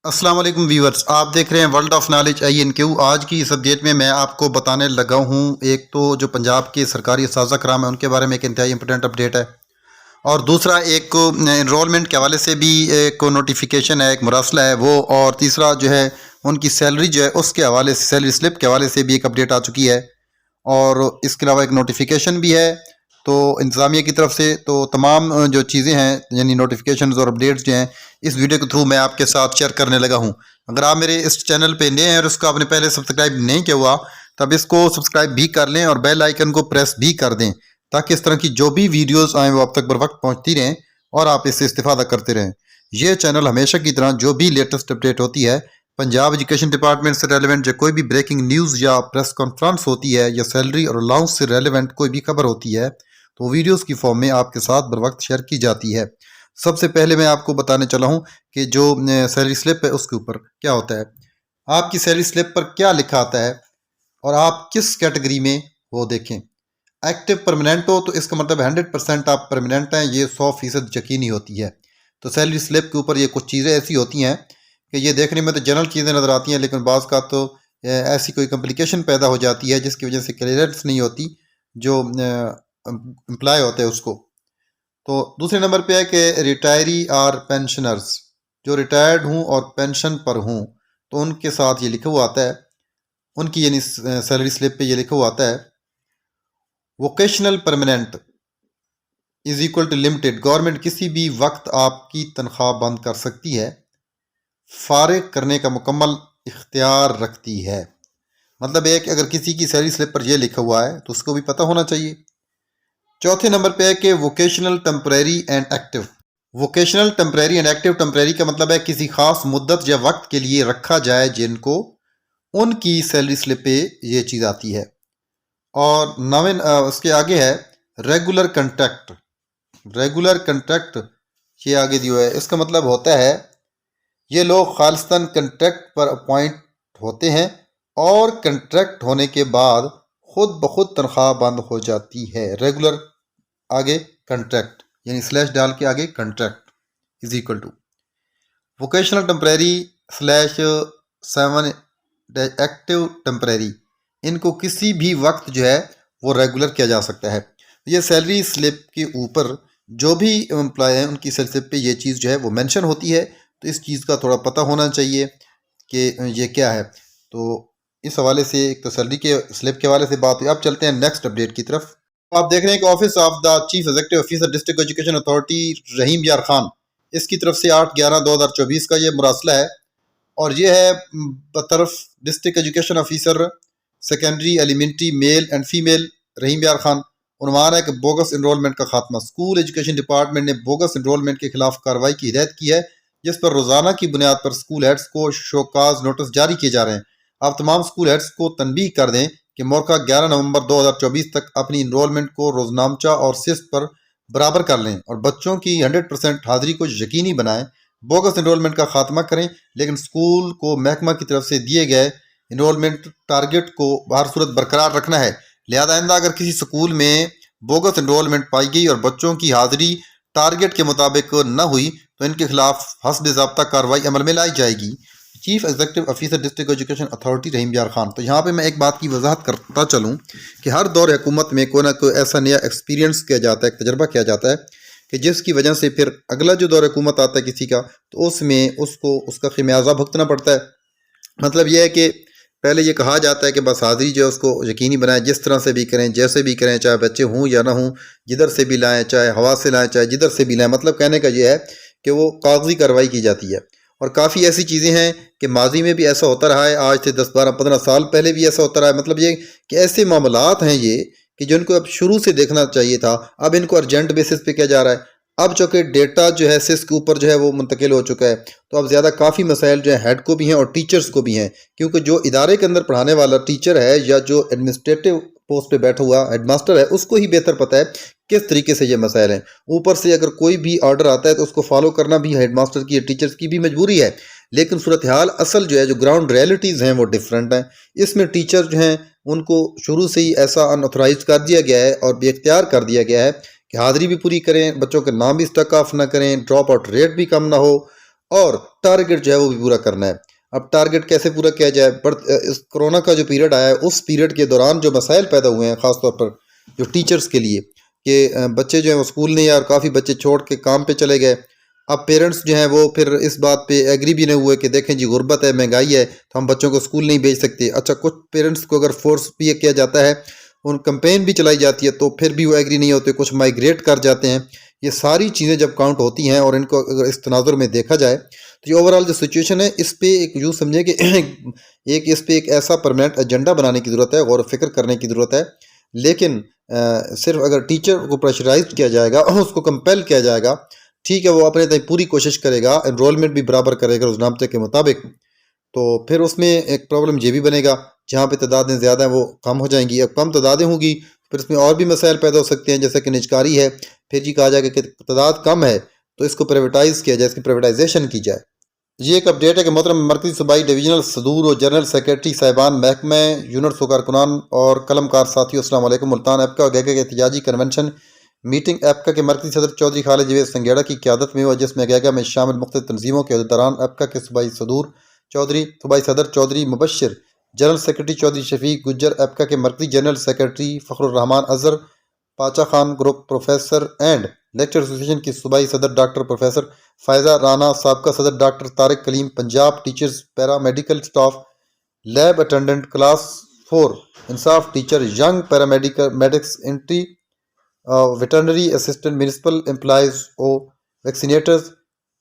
अस्सलाम वालेकुम व्यूअर्स, आप देख रहे हैं वर्ल्ड ऑफ नॉलेज INQ। आज की इस अपडेट में मैं आपको बताने लगा हूं, एक तो जो पंजाब के सरकारी असातिज़ा कराम है उनके बारे में एक इंतहाई इंपॉर्टेंट अपडेट है, और दूसरा एक इनरोलमेंट के हवाले से भी एक नोटिफिकेशन है, एक मुरासला है वो, और तीसरा जो है उनकी सैलरी जो है उसके हवाले से, सैलरी स्लिप के हवाले से भी एक अपडेट आ चुकी है, और इसके अलावा एक नोटिफिकेशन भी है तो इंतज़ामिया की तरफ से। तो तमाम जो चीज़ें हैं यानी नोटिफिकेशंस और अपडेट्स जो हैं इस वीडियो के थ्रू मैं आपके साथ शेयर करने लगा हूं। अगर आप मेरे इस चैनल पे नए हैं और उसको आपने पहले सब्सक्राइब नहीं किया हुआ, तब इसको सब्सक्राइब भी कर लें और बेल आइकन को प्रेस भी कर दें, ताकि इस तरह की जो भी वीडियोज़ आएँ वो आप तक बर वक्त पहुँचती रहें और आप इससे इस्तेफादा करते रहें। ये चैनल हमेशा की तरह जो भी लेटेस्ट अपडेट होती है, पंजाब एजुकेशन डिपार्टमेंट से रेलिवेंट जो कोई भी ब्रेकिंग न्यूज़ या प्रेस कॉन्फ्रेंस होती है, या सैलरी और अलाउंस से रेलिवेंट कोई भी खबर होती है, तो वीडियोस की फॉर्म में आपके साथ बर वक्त शेयर की जाती है। सबसे पहले मैं आपको बताने चला हूँ कि जो सैलरी स्लिप है उसके ऊपर क्या होता है। आपकी सैलरी स्लिप पर क्या लिखा आता है और आप किस कैटेगरी में वो देखें। एक्टिव परमानेंट हो तो इसका मतलब 100% आप परमानेंट हैं, ये 100% यकीनी होती है। तो सैलरी स्लिप के ऊपर ये कुछ चीज़ें ऐसी होती हैं कि ये देखने में तो जनरल चीज़ें नज़र आती हैं, लेकिन बाज़ का तो ऐसी कोई कॉम्प्लिकेशन पैदा हो जाती है जिसकी वजह से क्लियरेंस नहीं होती जो एम्प्लॉय होते हैं उसको। तो दूसरे नंबर पे है कि रिटायरी और पेंशनर्स, जो रिटायर्ड हूँ और पेंशन पर हूँ, तो उनके साथ ये लिखा हुआ आता है, उनकी यानी सैलरी स्लिप पे ये लिखा हुआ आता है, vocational permanent is equal to limited, government किसी भी वक्त आपकी तनख्वाह बंद कर सकती है, फारिग करने का मुकम्मल इख्तियार रखती है। मतलब एक अगर किसी की सैलरी स्लिप पर यह लिखा हुआ है तो उसको भी पता होना चाहिए। चौथे नंबर पे है कि vocational temporary and active. Vocational temporary and active, temporary का मतलब है किसी खास मुद्दत या वक्त के लिए रखा जाए जिनको, उनकी सैलरी स्लिप पे ये चीज़ आती है। और नवीन उसके आगे है रेगुलर कंट्रैक्ट। रेगुलर कंट्रैक्ट ये आगे दिया है, इसका मतलब होता है ये लोग खालिस्तान कंट्रैक्ट पर अपॉइंट होते हैं और कंट्रैक्ट होने के बाद खुद ब खुद तनख्वाह बंद हो जाती है। रेगुलर आगे कंट्रैक्ट यानी स्लैश डाल के आगे contract is equal to vocational temporary slash 7 active temporary. इनको किसी भी वक्त जो है वो रेगुलर किया जा सकता है। ये सैलरी स्लिप के ऊपर जो भी एम्प्लॉय हैं उनकी सैलरी स्लिप पे ये चीज़ जो है वो मेंशन होती है, तो इस चीज़ का थोड़ा पता होना चाहिए कि ये क्या है। तो इस हवाले से एक तो सैलरी के स्लिप के हवाले से बात हुई। अब चलते हैं नेक्स्ट अपडेट की तरफ। आप देख रहे हैं कि office of the chief executive officer district education authority Rahim Yar Khan, इसकी तरफ से 8/11/2024 का ये मुरासला है, और ये है बतरफ district education officer secondary elementary male and female Rahim Yar Khan. उन्वान है कि बोगस इनरोलमेंट का खात्मा। स्कूल एजुकेशन डिपार्टमेंट ने बोगस इनरोलमेंट के खिलाफ कार्रवाई की हिदायत की है, जिस पर रोजाना की बुनियाद पर स्कूल हेड्स को शोकाज नोटिस जारी किए जा रहे हैं। आप तमाम स्कूल हेड्स को तनबीह कर दें कि मौका 11 नवंबर 2024 तक अपनी इनरोलमेंट को रोजनामचा और सिस्ट पर बराबर कर लें और बच्चों की 100% हाजिरी को यकीनी बनाएं। बोगस इनरोलमेंट का खात्मा करें, लेकिन स्कूल को महकमा की तरफ से दिए गए इनरोलमेंट टारगेट को हर सूरत बरकरार रखना है। लिहाजा आइंदा अगर किसी स्कूल में बोगस इनरोलमेंट पाई गई और बच्चों की हाजिरी टारगेट के मुताबिक न हुई तो इनके खिलाफ हस्ब ज़ाब्ता कार्रवाई अमल में लाई जाएगी। Chief executive officer district education authority Rahim Yar Khan. तो यहाँ पे मैं एक बात की वजाहत करता चलूँ कि हर दौर हुकूमत में कोई ना कोई ऐसा नया एक्सपीरियंस किया जाता है, एक तजर्बा किया जाता है कि जिसकी वजह से फिर अगला जो दौर हुकूमत आता है किसी का, तो उसमें उसको उसका खमियाजा भुगतना पड़ता है। मतलब यह है कि पहले ये कहा जाता है कि बस हाजिरी जो है उसको यकीनी बनाएं, जिस तरह से भी करें, जैसे भी करें, चाहे बच्चे हों या ना हों, जिधर से भी लाएं, चाहे हवा से लाएं, चाहे जिधर से भी लाएं। मतलब कहने का ये है कि वो कागजी कार्रवाई की जाती है। और काफ़ी ऐसी चीज़ें हैं कि माजी में भी ऐसा होता रहा है, आज से 10-12-15 साल पहले भी ऐसा होता रहा है। मतलब ये कि ऐसे मामलात हैं ये कि जो इनको अब शुरू से देखना चाहिए था, अब इनको अर्जेंट बेसिस पे किया जा रहा है। अब चूँकि डेटा जो है सिस के ऊपर जो है वो मुंतकिल हो चुका है, तो अब ज़्यादा काफ़ी मसाइल जो है हेड को भी हैं और टीचर्स को भी हैं, क्योंकि जो इदारे के अंदर पढ़ाने वाला टीचर है या जो एडमिनिस्ट्रेटिव पोस्ट पे बैठा हुआ हेडमास्टर है, उसको ही बेहतर पता है किस तरीके से ये मसाइल हैं। ऊपर से अगर कोई भी ऑर्डर आता है तो उसको फॉलो करना भी हेडमास्टर की या टीचर्स की भी मजबूरी है। लेकिन सूरत हाल असल जो है, जो ग्राउंड रियलिटीज़ हैं वो डिफरेंट हैं। इसमें टीचर जो हैं उनको शुरू से ही ऐसा अनऑथराइज कर दिया गया है और बेख्तियार कर दिया गया है कि हाज़िरी भी पूरी करें, बच्चों के नाम भी स्टक ऑफ ना करें, ड्रॉप आउट रेट भी कम ना हो, और टारगेट जो है वो भी पूरा करना है। अब टारगेट कैसे पूरा किया जाए? इस कोरोना का जो पीरियड आया है उस पीरियड के दौरान जो मसाइल पैदा हुए हैं ख़ास तौर पर जो टीचर्स के लिए कि बच्चे जो हैं वो स्कूल नहीं आए और काफ़ी बच्चे छोड़ के काम पे चले गए। अब पेरेंट्स जो हैं वो फिर इस बात पे एग्री भी नहीं हुए कि देखें जी गुर्बत है, महंगाई है, तो हम बच्चों को स्कूल नहीं भेज सकते। अच्छा, कुछ पेरेंट्स को अगर फोर्स भी किया जाता है, उन कंपेन भी चलाई जाती है, तो फिर भी वो एग्री नहीं होते, कुछ माइग्रेट कर जाते हैं। ये सारी चीज़ें जब काउंट होती हैं और इनको अगर इस तनाजुर में देखा जाए तो ये ओवरऑल जो सिचुएशन है इस पे एक यूँ समझे कि एक इस पे एक ऐसा परमानेंट एजेंडा बनाने की ज़रूरत है, गौर व फिक्र करने की ज़रूरत है। लेकिन सिर्फ अगर टीचर को प्रेशराइज किया जाएगा उसको कंपेल किया जाएगा, ठीक है, वो अपने तक पूरी कोशिश करेगा, एनरोलमेंट भी बराबर करेगा उस ढांचे के मुताबिक, तो फिर उसमें एक प्रॉब्लम ये भी बनेगा, जहाँ पे तादादें ज़्यादा हैं वो कम हो जाएंगी। अब कम तादादें होंगी फिर इसमें और भी मसाइल पैदा हो सकते हैं, जैसे कि निजकारी है, फिर जी कहा जाएगा कि तादाद कम है तो इसको प्राइवेटाइज़ किया जाए, इसकी प्राइवेटाइजेशन की जाए। ये एक अपडेट है कि मोहतरम मरकज़ी सूबाई डिवीजनल सदूर और जनरल सेक्रेटरी साहिबान महकमे यूनिट कारकुनान और कलमकार साथियों, अस्सलाम वालेकुम। मुल्तान एपका और गैगा के एहतजाजी कन्वेंशन मीटिंग एपका के मरकज़ी सदर चौधरी खालिद जवेद संगेड़ा की क़यादत में हुआ, जिसमें गैगा में शामिल मुख्तलिफ तंजीमों के अहदेदारान, एपका के सूबाई सदूर चौधरी, सूबाई सदर चौधरी मुबशर, जनरल सेक्रेटरी चौधरी शफीक गुज्जर, एपका के मरकज़ी general secretary Fakhrurrehman Azhar, Pacha Khan group professor and lecture association की सूबाई सदर डॉक्टर प्रोफेसर फ़ायज़ा राना, साबका सदर doctor Tariq Kaleem, Punjab teachers para medical staff, lab attendant, class 4 Insaf teacher, young paramedical medics, entry veterinary assistant, municipal employees ओ vaccinators,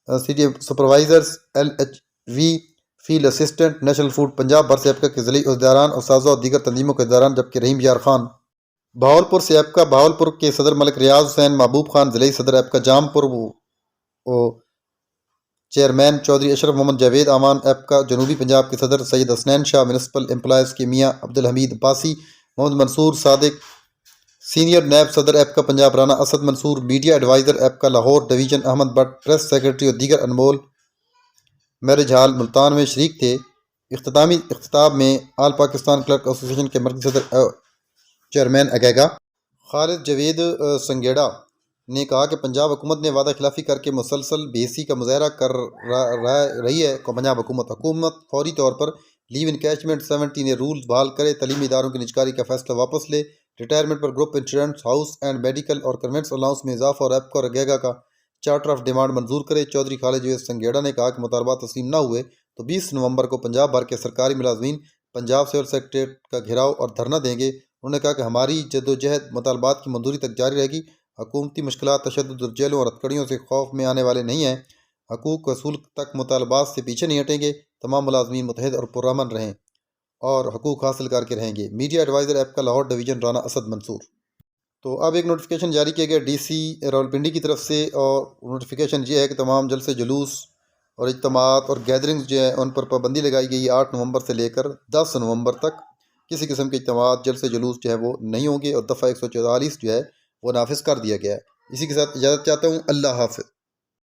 C supervisors, LHV field assistant, national food Punjab भर से एपका के ज़िली उहदेदारान और साज़ा और दीगर तंजीमों के दौरान, जबकि रहीम यार खान बहावलपुर से एपका बहावलपुर के सदर मलिक रियाज हुसैन, महबूब खान ज़िली सदर एपका जामपुर वो चेयरमैन चौधरी अशरफ मोहम्मद जावेद आमान, एपका जनूबी पंजाब के सदर सैयद हसनैन शाह, म्यूनसिपल एम्प्लॉयज़ के मियाँ अब्दुल हमीद अब्बासी, मोहम्मद मंसूर सादिक, सीनियर नैब सदर APCA Punjab Rana Asad Mansoor, media adviser APCA Lahore division Ahmad Bhatt, press secretary और दीगर अनमोल मैरिज हाल मुल्तान में शरीक थे। इख्तितामी इख्तिताब में आल पाकिस्तान क्लर्क एसोसिएशन के मरकज़ी सदर चेयरमैन अगेगा खालिद जवेद संगेड़ा ने कहा कि पंजाब हुकूमत ने वादा खिलाफ़ी करके मुसलसल बेसी का मुजाहरा कर रही है। पंजाब हुकूमत फौरी तौर पर लीव इनकैचमेंट 17 ए रूल्स बहाल करे, तलीमी इदारों की निजकारी का फैसला वापस ले, रिटायरमेंट पर group insurance, house and medical और कन्वेंस अलाउंस में इजाफा और एपका और अगेगा का चार्टर ऑफ डिमांड मंजूर करे। चौधरी खालिद जवेद संगेड़ा ने कहा कि मुतालबात तस्लीम न हुए तो 20 नवंबर को पंजाब भर के सरकारी मुलाजमीन पंजाब सिविल सेक्रेटरीट का घेराव और धरना देंगे। उन्होंने कहा कि हमारी जद्दोजहद मुतालबात की मंजूरी तक जारी रहेगी। हुकूमती मुश्किलात, तशद्दुद, जेलों और हथकड़ियों से खौफ में आने वाले नहीं हैं। हकूक़ वसूल तक मुतालबात से पीछे नहीं हटेंगे। तमाम मुलाजमीन मुतहद और पुरअमन रहें और हकूक़ हासिल करके रहेंगे। Media adviser APCA Lahore division Rana Asad Mansoor. तो अब एक नोटिफिकेशन जारी किया गया DC रावलपिंडी की तरफ से, और नोटिफिकेशन ये है कि तमाम जलसे जुलूस और इज्तिमात और गैदरिंग्स जो है उन पर पाबंदी लगाई गई है। 8 नवंबर से लेकर 10 नवंबर तक किसी किस्म के इज्तिमात, जलसे जुलूस जो है वो नहीं होंगे और दफ़ा 144 जो है वो नाफिज कर दिया गया है। इसी के साथ इजाज़त चाहता हूँ। अल्लाह हाफ़िज़।